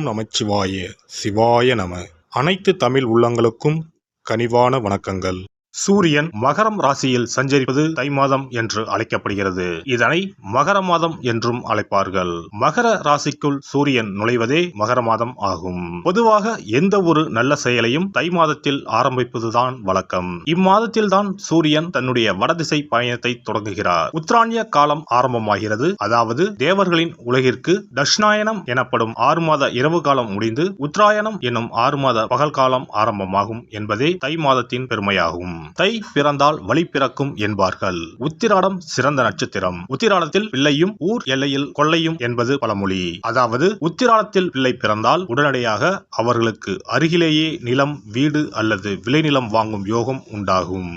நமச்சிவாய சிவாய நம. அனைத்து தமிழ் உள்ளங்களுக்கும் கனிவான வணக்கங்கள். சூரியன் மகரம் ராசியில் சஞ்சரிப்பது தை மாதம் என்று அழைக்கப்படுகிறது. இதனை மகர மாதம் என்றும் அழைப்பார்கள். மகர ராசிக்குள் சூரியன் நுழைவதே மகர மாதம் ஆகும். பொதுவாக எந்த ஒரு நல்ல செயலையும் தை மாதத்தில் ஆரம்பிப்பதுதான் வழக்கம். இம்மாதத்தில் தான் சூரியன் தன்னுடைய வடதிசை பயணத்தை தொடங்குகிறார். உத்தராயண காலம் ஆரம்பமாகிறது. அதாவது தேவர்களின் உலகிற்கு தட்சிணாயனம் எனப்படும் 6 மாத இரவு காலம் முடிந்து உத்தராயணம் என்னும் 6 மாத பகல் காலம் ஆரம்பமாகும் என்பதே தை மாதத்தின் பெருமையாகும். தை பிறந்தால் வழி பிறக்கும் என்பார்கள். உத்திராடம் சிறந்த நட்சத்திரம். உத்திராடத்தில் பிள்ளையும் ஊர் எல்லையில் கொள்ளையும் என்பது பழமொழி. அதாவது உத்திராடத்தில் பிள்ளை பிறந்தால் உடனடியாக அவர்களுக்கு அருகிலேயே நிலம், வீடு அல்லது விளைநிலம் வாங்கும் யோகம் உண்டாகும்.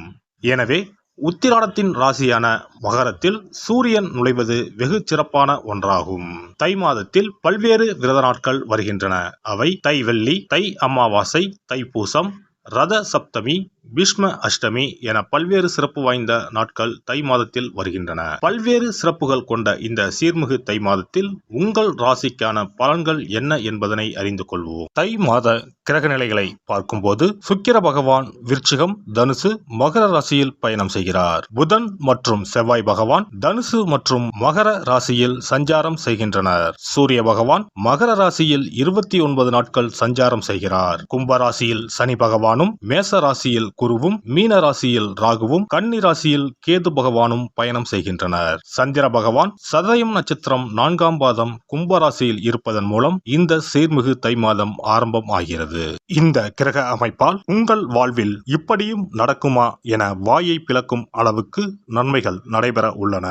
எனவே உத்திராடத்தின் ராசியான மகரத்தில் சூரியன் நுழைவது வெகு சிறப்பான ஒன்றாகும். தை மாதத்தில் பல்வேறு விரத நாட்கள் வருகின்றன. அவை தை வெள்ளி, தை அமாவாசை, தைப்பூசம், ரத சப்தமி, பீஷ்ம அஷ்டமி என பல்வேறு சிறப்பு வாய்ந்த நாட்கள் தை மாதத்தில் வருகின்றன. பல்வேறு சிறப்புகள் கொண்ட இந்த சீர்மிகு தை மாதத்தில் உங்கள் ராசிக்கான பலன்கள் என்ன என்பதனை அறிந்து கொள்வோம். தை மாத கிரக நிலைகளை பார்க்கும்போது சுக்கிர பகவான் விருச்சிகம், தனுசு, மகர ராசியில் பயணம் செய்கிறார். புதன் மற்றும் செவ்வாய் பகவான் தனுசு மற்றும் மகர ராசியில் சஞ்சாரம் செய்கின்றனர். சூரிய பகவான் மகர ராசியில் 29 நாட்கள் சஞ்சாரம் செய்கிறார். கும்ப ராசியில் சனி பகவானும், மேச ராசியில் குருவும், மீன ராசியில் ராகுவும், கன்னி ராசியில் கேது பகவானும் பயணம் செய்கின்றனர். சந்திர பகவான் சதயம் நட்சத்திரம் 4ஆம் பாதம் கும்ப ராசியில் இருப்பதன் மூலம் இந்த சீர்மிகு தை மாதம் ஆரம்பம் ஆகிறது. இந்த கிரக அமைப்பால் உங்கள் வாழ்வில் இப்படியும் நடக்குமா என வாயை பிளக்கும் அளவுக்கு நன்மைகள் நடைபெற உள்ளன.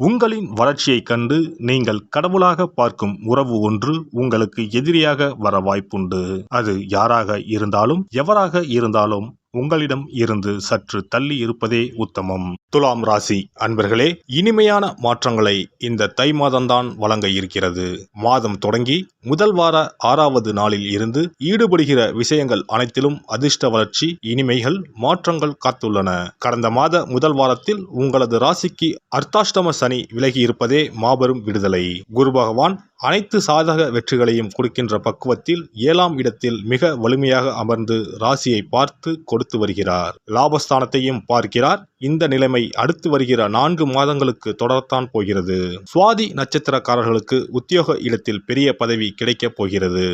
உங்களின் வளர்ச்சியை கண்டு நீங்கள் கடவுளாக பார்க்கும் உறவு ஒன்று உங்களுக்கு எதிரியாக வர வாய்ப்புண்டு. அது யாராக இருந்தாலும் எவராக இருந்தாலும் உங்களிடம் இருந்து சற்று தள்ளி இருப்பதே உத்தமம். துலாம் ராசி அன்பர்களே, இனிமையான மாற்றங்களை இந்த தை மாதம்தான் வழங்க இருக்கிறது. மாதம் தொடங்கி முதல் வார 6வது நாளில் இருந்து ஈடுபடுகிற விஷயங்கள் அனைத்திலும் அதிர்ஷ்ட வளர்ச்சி, இனிமைகள், மாற்றங்கள் காத்துள்ளன. கடந்த மாத முதல் வாரத்தில் உங்களது ராசிக்கு அர்த்தாஷ்டம சனி விலகி இருப்பதே மாபெரும் விடுதலை. குரு பகவான் அனைத்து சாதக வெற்றிகளையும் கொடுக்கின்ற பக்குவத்தில் 7ஆம் இடத்தில் மிக வலிமையாக அமர்ந்து ராசியை பார்த்து கொடுத்து வருகிறார். லாபஸ்தானத்தையும் பார்க்கிறார். இந்த நிலைமை அடுத்து வருகிற 4 மாதங்களுக்கு தொடரத்தான் போகிறது. சுவாதி நட்சத்திரக்காரர்களுக்கு உத்தியோக இடத்தில் பெரிய பதவி கிடைக்கப் போகிறது.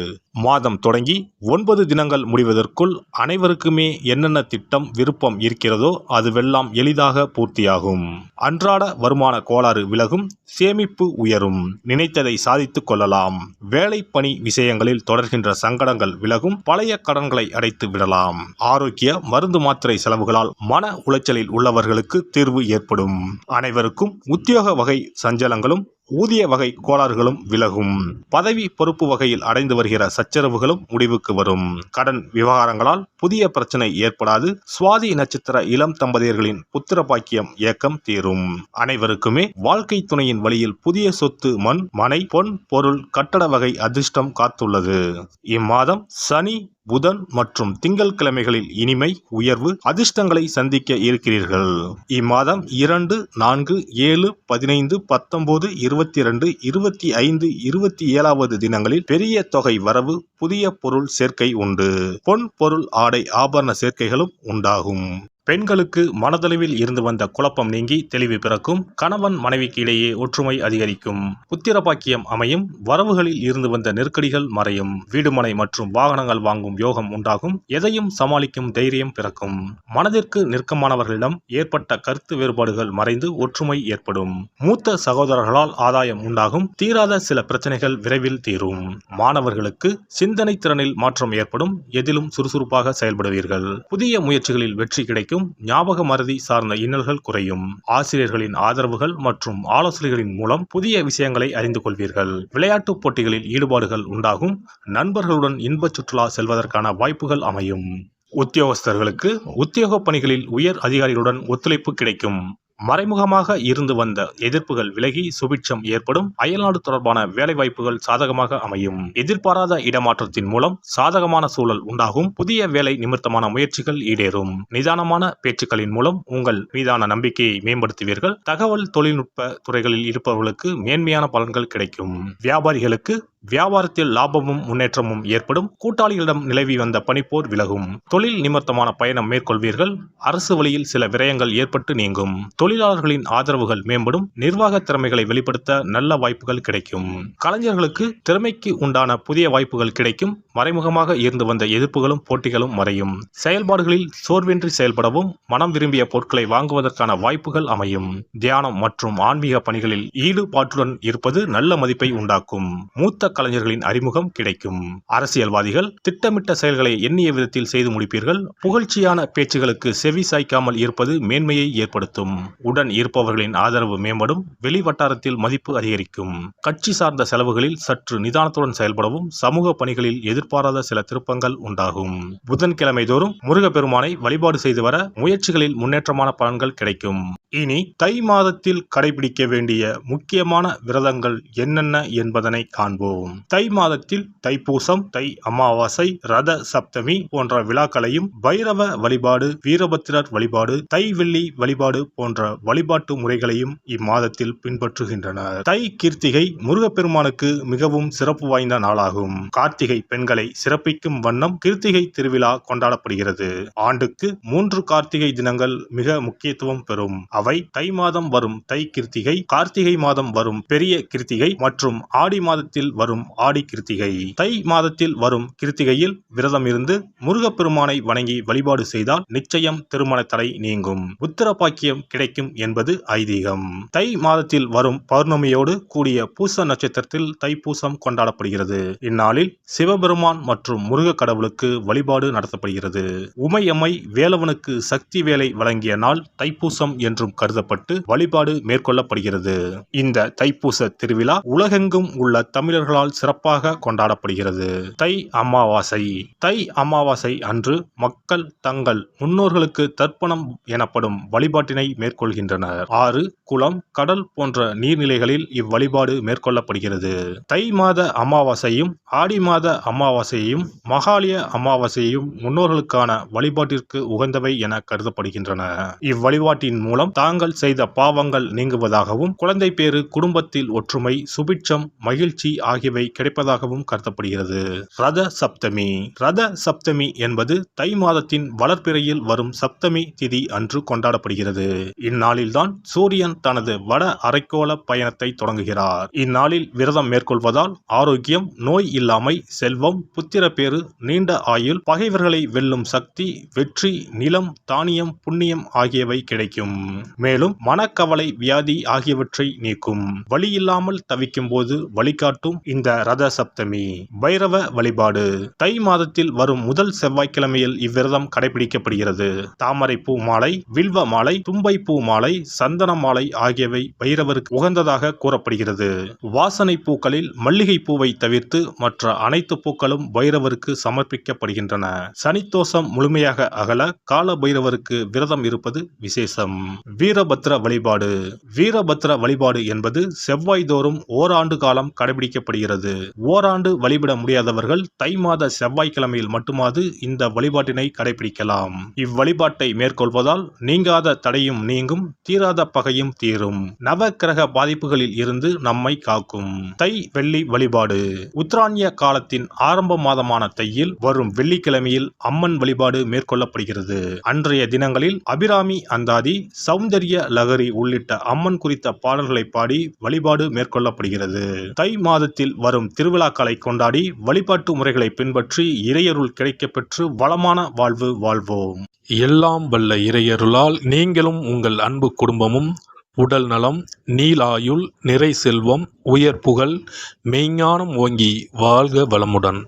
மாதம் தொடங்கி 9 தினங்கள் முடிவதற்குள் அனைவருக்குமே என்னென்ன திட்டம், விருப்பம் இருக்கிறதோ அதுவெல்லாம் எளிதாக பூர்த்தியாகும். அன்றாட வருமான கோளாறு விலகும், சேமிப்பு உயரும், நினைத்ததை சாதித்துக் கொள்ளலாம். வேலை பணி விஷயங்களில் தொடர்கின்ற சங்கடங்கள் விலகும், பழைய கடன்களை அடைத்து விடலாம். ஆரோக்கிய மருந்து மாத்திரை செலவுகளால் மன உளைச்சலில் உள்ளவர்களுக்கு தீர்வு ஏற்படும். அனைவருக்கும் உத்தியோக வகை சஞ்சலங்களும் ஊதிய வகை கோளாறுகளும் விலகும். பதவி பொறுப்பு வகையில் அடைந்து வருகிற சச்சரவுகளும் முடிவுக்கு வரும். கடன் விவகாரங்களால் புதிய பிரச்சனை ஏற்படாது. சுவாதி நட்சத்திர இளம் தம்பதியர்களின் புத்திர பாக்கியம் ஏக்கம் தீரும். அனைவருக்குமே வாழ்க்கை துணையின் வழியில் புதிய சொத்து, மண், மனை, பொன், பொருள், கட்டட வகை அதிர்ஷ்டம் காத்துள்ளது. இம்மாதம் சனி, புதன் மற்றும் திங்கள் கிழமைகளில் இனிமை, உயர்வு, அதிர்ஷ்டங்களை சந்திக்க இருக்கிறீர்கள். இம்மாதம் 2, 4, 7, 15, 19, 22, 25, 27வது தினங்களில் பெரிய தொகை வரவு, புதிய பொருள் சேர்க்கை உண்டு. பொன், பொருள், ஆடை, ஆபரண சேர்க்கைகளும் உண்டாகும். பெண்களுக்கு மனதளவில் இருந்து வந்த குழப்பம் நீங்கி தெளிவு பிறக்கும். கணவன் மனைவிக்கு இடையே ஒற்றுமை அதிகரிக்கும். புத்திர பாக்கியம் அமையும். வரவுகளில் இருந்து வந்த நெருக்கடிகள் மறையும். வீடுமனை மற்றும் வாகனங்கள் வாங்கும் யோகம் உண்டாகும். எதையும் சமாளிக்கும் தைரியம் பிறக்கும். மனதிற்கு நெருக்கமானவர்களிடம் ஏற்பட்ட கருத்து வேறுபாடுகள் மறைந்து ஒற்றுமை ஏற்படும். மூத்த சகோதரர்களால் ஆதாயம் உண்டாகும். தீராத சில பிரச்சனைகள் விரைவில் தீரும். மாணவர்களுக்கு சிந்தனை திறனில் மாற்றம் ஏற்படும். எதிலும் சுறுசுறுப்பாக செயல்படுவீர்கள். புதிய முயற்சிகளில் வெற்றி கிடைக்கும். ஞாபக மறதி சார்ந்த இன்னல்கள் குறையும். ஆசிரியர்களின் ஆதரவுகள் மற்றும் ஆலோசனைகளின் மூலம் புதிய விஷயங்களை அறிந்து கொள்வீர்கள். விளையாட்டு போட்டிகளில் ஈடுபாடுகள் உண்டாகும். நண்பர்களுடன் இன்ப சுற்றுலா செல்வதற்கான வாய்ப்புகள் அமையும். உத்தியோகஸ்தர்களுக்கு உத்தியோக பணிகளில் உயர் அதிகாரிகளுடன் ஒத்துழைப்பு கிடைக்கும். மறைமுகமாக இருந்து வந்த எதிர்ப்புகள் விலகி சுபிட்சம் ஏற்படும். அயல்நாடு தொடர்பான வேலைவாய்ப்புகள் சாதகமாக அமையும். எதிர்பாராத இடமாற்றத்தின் மூலம் சாதகமான சூழல் உண்டாகும். புதிய வேலை நிமித்தமான முயற்சிகள் ஈடேறும். நிதானமான பேச்சுக்களின் மூலம் உங்கள் மீதான நம்பிக்கையை மேம்படுத்துவீர்கள். தகவல் தொழில்நுட்ப துறைகளில் இருப்பவர்களுக்கு மேன்மையான பலன்கள் கிடைக்கும். வியாபாரிகளுக்கு வியாபாரத்தில் லாபமும் முன்னேற்றமும் ஏற்படும். கூட்டாளிகளிடம் நிலவி வந்த பனிப்போர் விலகும். தொழில் நிமித்தமான பயணம் மேற்கொள்வீர்கள். அரசு வழியில் சில விரயங்கள் ஏற்பட்டு நீங்கும். தொழிலாளர்களின் ஆதரவுகள் மேம்படும். நிர்வாக திறமைகளை வெளிப்படுத்த நல்ல வாய்ப்புகள் கிடைக்கும். கலைஞர்களுக்கு திறமைக்கு உண்டான புதிய வாய்ப்புகள் கிடைக்கும். மறைமுகமாக இருந்து வந்த எதிர்ப்புகளும் போட்டிகளும் மறையும். செயல்பாடுகளில் சோர்வின்றி செயல்படவும் மனம் விரும்பிய பொருட்களை வாங்குவதற்கான வாய்ப்புகள் அமையும். தியானம் மற்றும் ஆன்மீக பணிகளில் ஈடுபாட்டுடன் இருப்பது நல்ல மதிப்பை உண்டாக்கும். மூத்த கலைஞர்களின் அறிமுகம் கிடைக்கும். அரசியல்வாதிகள் திட்டமிட்ட செயல்களை எண்ணிய விதத்தில் செய்து முடிப்பீர்கள். புகழ்ச்சியான பேச்சுகளுக்கு செவி சாய்க்காமல் இருப்பது மேன்மையை ஏற்படுத்தும். உடன் இருப்பவர்களின் ஆதரவு மேம்படும். வெளி வட்டாரத்தில் மதிப்பு அதிகரிக்கும். கட்சி சார்ந்த செலவுகளில் சற்று நிதானத்துடன் செயல்படவும் சமூக பணிகளில் எதிர்பாராத சில திருப்பங்கள் உண்டாகும். புதன்கிழமை தோறும் முருகப்பெருமானை வழிபாடு செய்து வர முயற்சிகளில் முன்னேற்றமான பலன்கள் கிடைக்கும். இனி தை மாதத்தில் கடைபிடிக்க வேண்டிய முக்கியமான விரதங்கள் என்னென்ன என்பதனை காண்போம். தை மாதத்தில் தைப்பூசம், தை அமாவாசை, ரத சப்தமி போன்ற விழாக்களையும், பைரவ வழிபாடு, வீரபத்திரர் வழிபாடு, தை வெள்ளி வழிபாடு போன்ற வழிபாட்டு முறைகளையும் இம்மாதத்தில் பின்பற்றுகின்றனர். தை கிருத்திகை முருகப்பெருமானுக்கு மிகவும் சிறப்பு வாய்ந்த நாளாகும். கார்த்திகை பெண்களை சிறப்பிக்கும் வண்ணம் கிருத்திகை திருவிழா கொண்டாடப்படுகிறது. ஆண்டுக்கு 3 கார்த்திகை தினங்கள் மிக முக்கியத்துவம் பெறும். அவை தை மாதம் வரும் தை கிருத்திகை, கார்த்திகை மாதம் வரும் பெரிய கிருத்திகை மற்றும் ஆடி மாதத்தில் வரும் ஆடி கிருத்திகை. தை மாதத்தில் வரும் கிருத்திகையில் விரதம் இருந்து முருகப்பெருமானை வணங்கி வழிபாடு செய்தால் நிச்சயம் திருமண தடை நீங்கும். புத்திர பாக்கியம் கிடைக்கும் என்பது ஐதீகம். தை மாதத்தில் வரும் பௌர்ணமியோடு கூடிய பூச நட்சத்திரத்தில் தைப்பூசம் கொண்டாடப்படுகிறது. இந்நாளில் சிவபெருமான் மற்றும் முருக கடவுளுக்கு வழிபாடு நடத்தப்படுகிறது. உமையம்மை வேலவனுக்கு சக்தி வேலை வழங்கிய நாள் தைப்பூசம் என்றும் கருதப்பட்டு வழிபாடு மேற்கொள்ளப்படுகிறது. இந்த தைப்பூச திருவிழா உலகெங்கும் உள்ள தமிழர்களால் சிறப்பாக கொண்டாடப்படுகிறது. தை அமாவாசை. தை அமாவாசை அன்று மக்கள் தங்கள் முன்னோர்களுக்கு தர்ப்பணம் எனப்படும் வழிபாட்டினை மேற்கொள்கின்றனர். ஆறு, குளம், கடல் போன்ற நீர்நிலைகளில் இவ்வழிபாடு மேற்கொள்ளப்படுகிறது. தை மாத அமாவாசையும் ஆடி மாத அமாவாசையையும் மகாலய அமாவாசையையும் முன்னோர்களுக்கான வழிபாட்டிற்கு உகந்தவை என கருதப்படுகின்றன. இவ்வழிபாட்டின் மூலம் தாங்கள் செய்த பாவங்கள் நீங்குவதாகவும் குழந்தை பேறு, குடும்பத்தில் ஒற்றுமை, சுபிட்சம், மகிழ்ச்சி ஆகியவை கிடைப்பதாகவும் கருதப்படுகிறது. ரத சப்தமி. ரத சப்தமி என்பது தை மாதத்தின் வளர்பிறையில் வரும் சப்தமி திதி அன்று கொண்டாடப்படுகிறது. இந்நாளில்தான் சூரியன் தனது வட அரைக்கோள பயணத்தை தொடங்குகிறார். இந்நாளில் விரதம் மேற்கொள்வதால் ஆரோக்கியம், நோய் இல்லாமை, செல்வம், புத்திர பேறு, நீண்ட ஆயுள், பகைவர்களை வெல்லும் சக்தி, வெற்றி, நிலம், தானியம், புண்ணியம் ஆகியவை கிடைக்கும். மேலும் மனக்கவலை, வியாதி ஆகியவற்றை நீக்கும். வழி இல்லாமல் தவிக்கும் போது வழிகாட்டும் இந்த ரத சப்தமி. பைரவ வழிபாடு. தை மாதத்தில் வரும் முதல் செவ்வாய்க்கிழமையில் இவ்விரதம் கடைபிடிக்கப்படுகிறது. தாமரை பூ மாலை, வில்வ மாலை, தும்பை பூ மாலை, சந்தன மாலை ஆகியவை பைரவருக்கு உகந்ததாக கூறப்படுகிறது. வாசனை பூக்களில் மல்லிகை பூவை தவிர்த்து மற்ற அனைத்து பூக்களும் பைரவருக்கு சமர்ப்பிக்கப்படுகின்றன. சனித்தோஷம் முழுமையாக அகல கால பைரவருக்கு விரதம் இருப்பது விசேஷம். வீரபத்திர வழிபாடு. வீரபத்திர வழிபாடு என்பது செவ்வாய் தோறும் ஓராண்டு காலம் கடைபிடிக்கப்படுகிறது. ஓராண்டு வழிபட முடியாதவர்கள் தை மாத செவ்வாய்க்கிழமையில் மட்டுமாவது இந்த வழிபாட்டினை கடைபிடிக்கலாம். இவ்வழிபாட்டை மேற்கொள்வதால் நீங்காத தடையும் நீங்கும், தீராத பகையும் தீரும், நவ கிரக பாதிப்புகளில் இருந்து நம்மை காக்கும். தை வெள்ளி வழிபாடு. உத்தராயண காலத்தின் ஆரம்ப மாதமான தையில் வரும் வெள்ளிக்கிழமையில் அம்மன் வழிபாடு மேற்கொள்ளப்படுகிறது. அன்றைய தினங்களில் அபிராமி அந்தாதி, சௌந்தரிய லகரி உள்ளிட்ட அம்மன் குறித்த பாடல்களை பாடி வழிபாடு மேற்கொள்ளப்படுகிறது. தை மாதத்தில் வரும் திருவிழாக்களை கொண்டாடி வழிபாட்டு முறைகளை பின்பற்றி இறையருள் கிடைக்கப்பெற்று வளமான வாழ்வு வாழ்வோம். எல்லாம் வல்ல இறையருளால் நீங்களும் உங்கள் அன்பு குடும்பமும் உடல் நலம், நீலாயுள், நிறை செல்வம், உயர் புகழ், மெய்ஞானம் ஓங்கி வாழ்க வளமுடன்.